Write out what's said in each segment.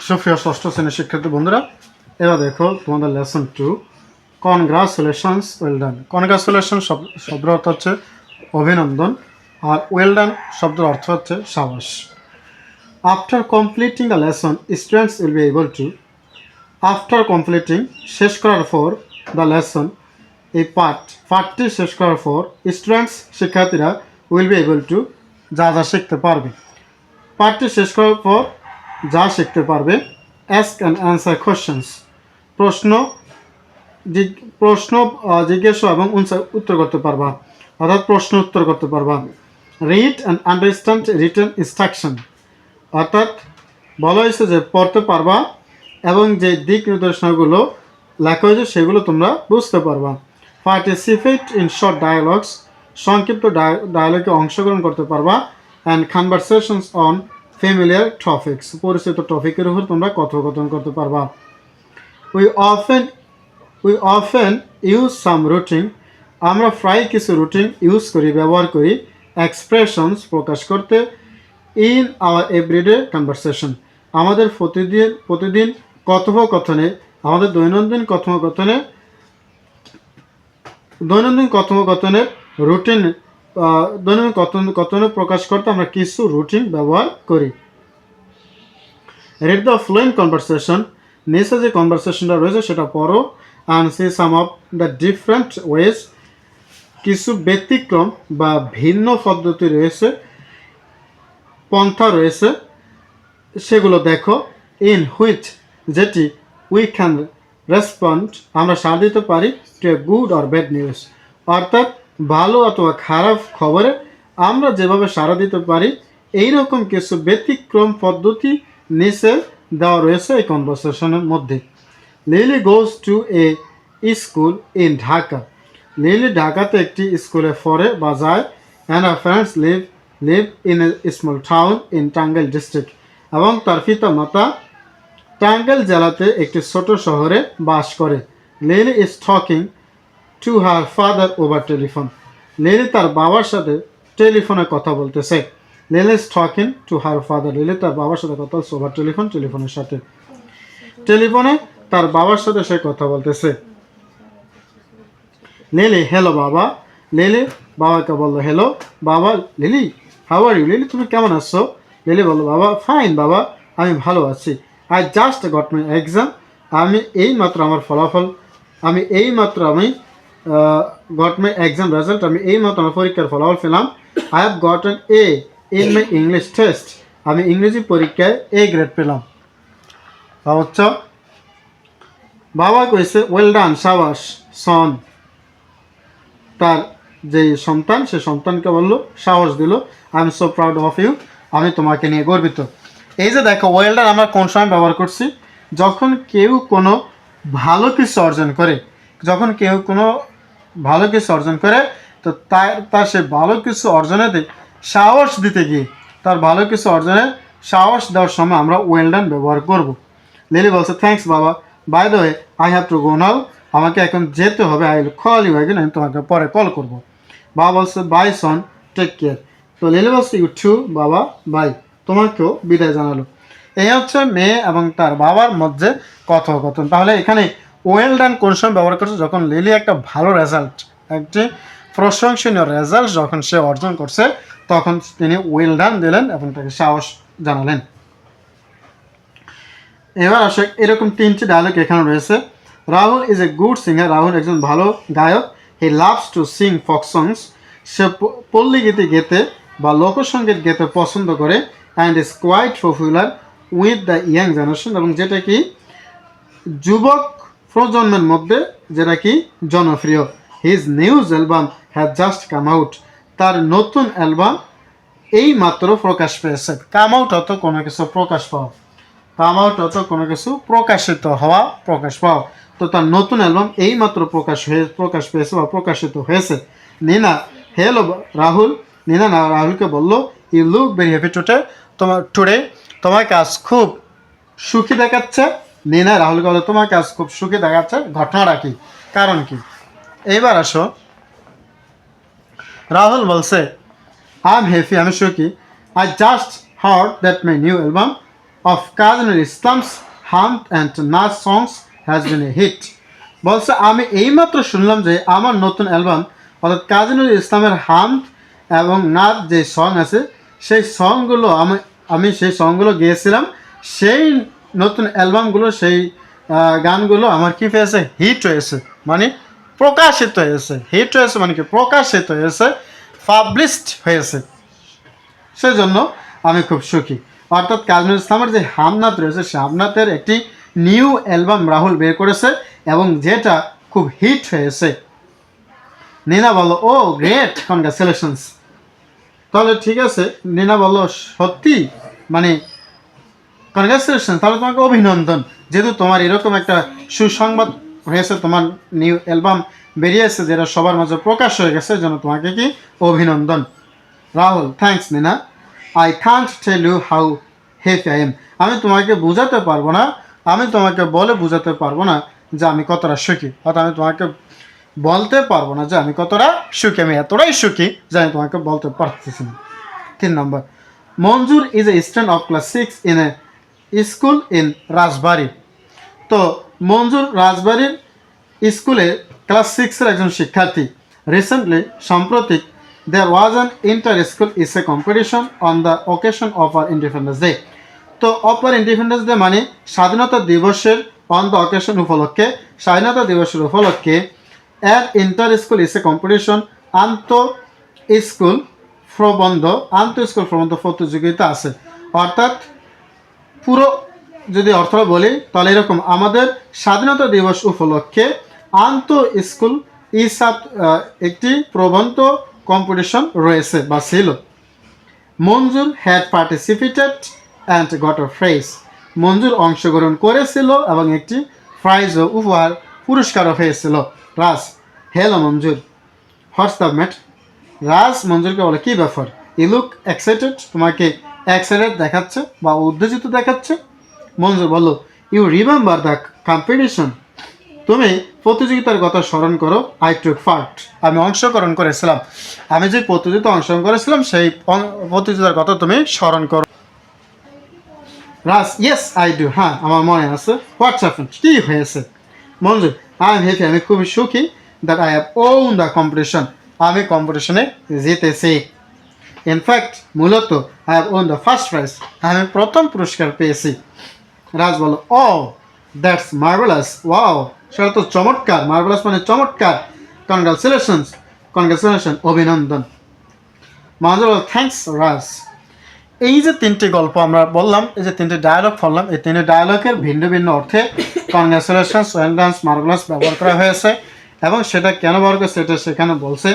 সুপ্রিয় ষষ্ঠ শ্রেণীর শিক্ষার্থী বন্ধুরা, এবার দেখো তোমাদের lesson 2 congratulations well done. Congratulation শব্দের অর্থ হচ্ছে অভিনন্দন, আর ওয়েল ডান শব্দের অর্থ হচ্ছে সাবাস। After completing the lesson students will be able to, after completing শেষ করার পর, দ্য লেসন এই পার্টটি শেষ করার পর স্টুডেন্টস শিক্ষার্থীরা উইল বি এবল টু যা যা শিখতে পারবে। পার্টটি শেষ করার পর যা শিখতে পারবে, অ্যাস্ক অ্যান্ড অ্যান্সার কোয়েশ্চেন্স প্রশ্ন জিজ্ঞাসা এবং উত্তর করতে পারবা, অর্থাৎ প্রশ্ন উত্তর করতে পারবা। Read and understand written instruction, অর্থাৎ বলা হয়েছে যে পড়তে পারবা এবং যে দিক নির্দেশনাগুলো লেখা হয়েছে সেগুলো তোমরা বুঝতে পারবা। পার্টিসিপেট ইন শর্ট ডায়ালগস, সংক্ষিপ্ত ডায়ালগে অংশগ্রহণ করতে পারবা। And conversations on familiar topics, পরিচিত টপিকের উপর তোমরা কথোপকথন করতে পারবা। We often use some routine, আমরা প্রায় কিছু রুটিন ইউজ করি, ব্যবহার করি। এক্সপ্রেশনস, প্রকাশ করতে। ইন আওয়ার এভরিডে কনভারসেশন, আমাদের প্রতিদিন কথোপকথনে, আমাদের দৈনন্দিন কথোপকথনের রুটিন, দৈনন্দিন কথনে প্রকাশ করতে আমরা কিছু রুটিন ব্যবহার করি। রিড দ্য ফ্লুয়েন্ট কনভারসেশন, নিচে যে কনভারসেশনটা রয়েছে সেটা পড়ো। And see some of the different ways, কিছু ব্যতিক্রম বা ভিন্ন পদ্ধতি রয়েছে, পন্থা রয়েছে, সেগুলো দেখো। ইন হুইচ, যেটি উই ক্যান রেসপন্ড, আমরা সাড়া দিতে পারি। To a good or bad news, অর্থাৎ ভালো অথবা খারাপ খবরে আমরা যেভাবে সাড়া দিতে পারি, এইরকম কিছু ব্যতিক্রম পদ্ধতি নিচে দেওয়া রয়েছে এই কনভারসেশনের মধ্যে। Lily goes to a school in Dhaka, Lily ঢাকাতে একটি স্কুলে পড়ে বা যায়। And her friends live in a small town in Tangail district, এবং তার পিতা মাতা টাঙ্গাইল জেলাতে একটি ছোট শহরে বাস করে। Lily is talking to her father over telephone, lily তার বাবার সাথে টেলিফোনে কথা বলতেছে। Lily is talking to her father, lily তার বাবার সাথে কথা বলছে ওভার টেলিফোন, টেলিফোনের সাথে, টেলিফোনে তার বাবার সাথে সে কথা বলতেছে। লিলি, হ্যালো বাবা, লিলি বাবাকে বললো হ্যালো বাবা। Lily, how are you, Lily তুমি কেমন আছো? লিলি বললো বাবা, ফাইন বাবা, আমি ভালো আছি। I just got my exam, আমি এইমাত্র আমার ফলাফল, আমি গট মাই এক্সাম রেজাল্ট, আমি এইমাত্র আমার পরীক্ষার ফলাফল পেলাম। I have got N A in my English test, আমি ইংরেজি পরীক্ষায় এ গ্রেড পেলাম। আচ্ছা, বাবা কইছে ওয়েল ডান, সাবাস সন, তার যে সন্তান সে সন্তানকে বললো, সাহস দিল। I am so proud of you, আমি তোমাকে নিয়ে গর্বিত। এই যে দেখো ওয়েল ডান আমরা কোন সময় ব্যবহার করছি? যখন কেউ কোনো ভালো কিছু অর্জন করে, যখন কেউ কোনো ভালো কিছু অর্জন করে, তো তার সে ভালো কিছু অর্জনেতে সাহস দিতে গিয়ে, তার ভালো কিছু অর্জনে সাহস দেওয়ার সময় আমরা ওয়েল ডান ব্যবহার করব। লিলি বলছে থ্যাংকস বাবা, by the way I have to go now, আমাকে এখন যেতে হবে। I will call you again, আমি তোমাকে পরে কল করবো। বাবা বলছে বাই সন, টেক কেয়ার। তো লিলি বলছে ইউ টু বাবা, বাই, তোমাকেও বিদায় জানালো। এই হচ্ছে মেয়ে এবং তার বাবার মধ্যে কথোপকথন। তাহলে এখানে ওয়েল ডান কোন সময় ব্যবহার করছে? যখন লিলি একটা ভালো রেজাল্ট, একটি প্রশংসনীয় রেজাল্ট যখন সে অর্জন করছে, তখন তিনি ওয়েল ডান দিলেন এবং তাকে সাহস জানালেন। এবার আসে এরকম 3টি ডায়লগ এখানে রয়েছে। Rahul is a good singer, Rahul একজন ভালো গায়ক। হি লাভস টু সিং ফক সংস, সে পল্লী গীতি গেতে বা লোকসঙ্গীত গেতে পছন্দ করে। And is quite popular with the young generation, এবং যেটা কি যুবক প্রজন্মের মধ্যে যেটা কি জনপ্রিয়। His news album has just come out, তার নতুন অ্যালবাম এই মাত্র প্রকাশ পেয়েছে। কাম আউট অত কোনো কিছু প্রকাশ পাওয়া, কাম আউট অত কোনো কিছু প্রকাশিত হওয়া, প্রকাশ পাওয়া। তো তার নতুন অ্যালবাম এই মাত্র প্রকাশ পেয়েছে বা প্রকাশিত হয়েছে। নিনা হ্যালো রাহুল, নিনা রাহুলকে বললো you look very happy today, তোমার কাজ খুব সুখী দেখাচ্ছে। নিনা রাহুলকে বললো তোমার কাজ খুব সুখী দেখাচ্ছে, ঘটনাটা কি, কারণ কি? এইবার আসো, রাহুল বলছে আই এম হ্যাপি, আমি সুখী। I just hard that my new album, of Kazi Nazrul Islam's Hamd and Naaz songs has been a hit. বলছে আমি এইমাত্র শুনলাম যে আমার নতুন অ্যালবাম অর্থাৎ কাজী নজরুল ইসলামের হামদ এবং নাচ যে সং আছে সেই সংগুলো আমি সেই সংগুলো গেয়েছিলাম, সেই নতুন অ্যালবামগুলো সেই গানগুলো আমার কি হয়েছে, হিট হয়েছে, মানে প্রকাশিত হয়েছে। হিট হয়েছে মানে কি, প্রকাশিত হয়েছে, পাবলিশড হয়েছে, সেজন্য আমি খুব সুখী। অর্থাৎ কাজী নজরুল ইসলামের যে হামনাথ রয়েছে সেই হামনাথের একটি নিউ অ্যালবাম রাহুল বের করেছে এবং যেটা খুব হিট হয়েছে। নিনা বলল ও গ্রেট, কনগ্রাচুলেশনস। তাহলে ঠিক আছে, নিনা বলল সত্যি, মানে কনগ্রাচুলেশন, তাহলে তোমাকে অভিনন্দন, যেহেতু তোমার এরকম একটা সুসংবাদ হয়েছে, তোমার নিউ অ্যালবাম বেরিয়েছে যেটা সবার মাঝে প্রকাশ হয়ে গেছে, যেন তোমাকে কি অভিনন্দন। Rahul thanks Nina, I can't tell you how happy I am. আমি তোমাকে বোঝাতে পারবো না, আমি তোমাকে বলে বোঝাতে পারবো না যে আমি কতটা সুখী, অর্থাৎ আমি তোমাকে বলতে পারবো না যে আমি কতটা সুখী, আমি এতটাই সুখী যে আমি তোমাকে বলতে পারতেছি না। 3 নম্বর, Manjur is a student of class 6 in a school in Rajbari. তো মঞ্জুর রাজবাড়ির স্কুলে ক্লাস 6-এর একজন শিক্ষার্থী। রিসেন্টলি, সাম্প্রতিক, there was an inter school is a competition on the occasion of our independence day. তো অপার ইন্ডিপেন্ডেন্স ডে মানে স্বাধীনতা দিবসের অন দ্য অকেশন উপলক্ষে, স্বাধীনতা দিবসের উপলক্ষে at inter school is a competition, আন্ত স্কুল প্রবন্ধ প্রতিযোগিতা আছে। অর্থাৎ পুরো যদি অর্থটা বলি তাহলে এরকম, আমাদের স্বাধীনতা দিবস উপলক্ষে আন্ত স্কুল ইসাত একটি প্রবন্ধ কম্পিটিশন রয়েছে বা ছিল। Manjur had participated and got a prize. Manjur অংশগ্রহণ করেছিল এবং একটি প্রাইজ ও উপহার পুরস্কারও পেয়েছিল। Raj hello Manjur, what's the matter. Raj মঞ্জুরকে বলে কী ব্যাপার, ইউ লুক এক্সাইটেড, তোমাকে এক্সাইটেড দেখাচ্ছে বা উত্তেজিত দেখাচ্ছে। মঞ্জুর বলল ইউ রিমেম্বার দ্য কম্পিটিশন, তুমি প্রতিযোগিতার কথা স্মরণ করো। আই টুক পার্ট, আমি অংশগ্রহণ করেছিলাম, আমি যে প্রতিযোগিতা অংশগ্রহণ করেছিলাম সেই প্রতিযোগিতার কথা তুমি স্মরণ করো। রাজ ইয়েস আই ডু, হ্যাঁ আমার মনে আছে। হোয়াটস হ্যাপেন্ড, কী হয়েছে। মঞ্জুর আই এম হ্যাপি, আমি খুবই সুখী, that I have won the competition, আমি কম্পিটিশনে জিতেছি। ইনফ্যাক্ট মূলত I have won the first prize, আমি প্রথম পুরস্কার পেয়েছি। রাজ বলো ও দ্যাটস মার্ভেলাস, ওয়াও সেটা তো চমৎকার, মার্ভেলাস মানে চমৎকার, কনগ্রাচুলেশনস, কনগ্রাচুলেশন, অভিনন্দন। মঞ্জুর বলো থ্যাংকস রাজ। এই যে 3টি গল্প আমরা বললাম, এই যে 3টি ডায়ালগ পড়লাম, এই 3টি ডায়ালগের ভিন্ন ভিন্ন অর্থে কনগ্রাচুলেশনস, ওয়েল ডান, মার্ভেলাস ব্যবহার করা হয়েছে এবং সেটা কেন ব্যবহার করেছে সেটা সেখানে বলছে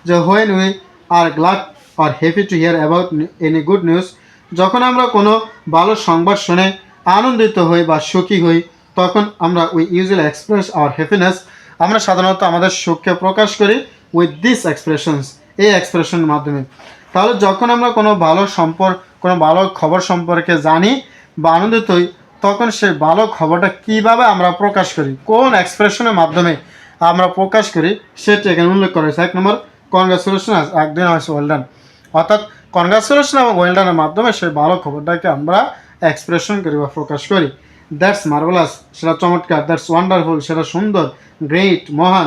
যে হোয়েন উই আর গ্লাড আর happy to hear about any good news, যখন আমরা কোনো ভালো সংবাদ শুনে আনন্দিত হই বা সুখী হই তখন আমরা we usually express hour happiness, আমরা সাধারণত আমাদের সুখকে প্রকাশ করি উইথ দিস এক্সপ্রেশনস, এই এক্সপ্রেশনের মাধ্যমে। তাহলে যখন আমরা কোনো ভালো খবর সম্পর্কে জানি বা আনন্দিত হই তখন সেই ভালো খবরটা কীভাবে আমরা প্রকাশ করি, কোন এক্সপ্রেশনের মাধ্যমে আমরা প্রকাশ করি সেটি এখানে উল্লেখ করা হয়েছে। 1 নম্বর কনগ্রাচুলেশন, 2 নম্বর ওয়েল ডান। অর্থাৎ কনগ্রাচুলেশন এবং ওয়েল ডানের মাধ্যমে সেই ভালো খবরটাকে আমরা এক্সপ্রেশন করি বা প্রকাশ করি। দ্যাটস মার্ভেলাস, সেটা চমৎকার, দ্যাটস ওয়ান্ডারফুল, সেটা সুন্দর, গ্রেট, মহান,